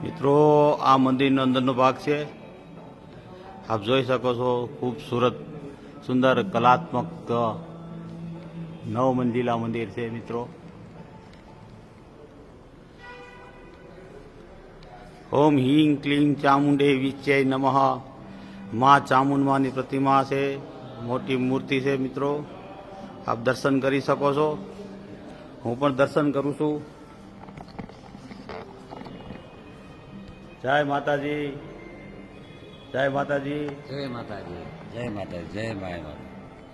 મિત્રો આ મંદિરનો અંદરનો ભાગ છે. આપ જોઈ શકો છો ખૂબસૂરત સુંદર કલાત્મક 9 મંજિલા મંદિર છે મિત્રો. ઓમ હિંગ ક્લીં ચામુંડે વિચ્ચય નમઃ. મા ચામુંડમાની પ્રતિમા છે, મોટી મૂર્તિ છે મિત્રો. આપ દર્શન કરી શકો છો. હું પણ દર્શન કરું છું. જય માતાજી, જય માતાજી, જય માતાજી, જય માતાજી, જય માતા,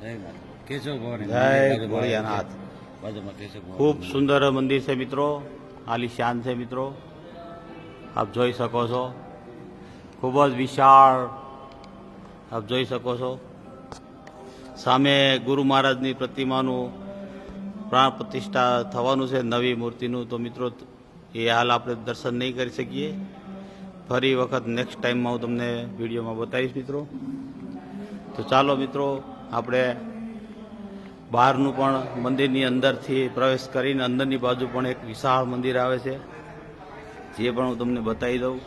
જય માતા. કેશવ ભવાની જય ભોળિયાનાથ. બાજુમાં કેશવ ભવાની. ખૂબ સુંદર મંદિર છે મિત્રો, આલિશાન છે મિત્રો. આપ જોઈ શકો છો, ખૂબ જ વિશાળ આપ જોઈ શકો છો. સામે ગુરુ મહારાજની પ્રતિમાનું પ્રાણ પ્રતિષ્ઠા થવાનું છે, નવી મૂર્તિનું. તો મિત્રો એ હાલ આપણે દર્શન નહીં કરી શકીએ. ફરી વખત નેક્સ્ટ ટાઈમમાં હું તમને વિડીયોમાં બતાવીશ મિત્રો. તો ચાલો મિત્રો આપણે બહારનું પણ મંદિરની અંદરથી પ્રવેશ કરીને અંદરની બાજુ પણ એક વિશાળ મંદિર આવે છે, જે પણ હું તમને બતાવી દઉં.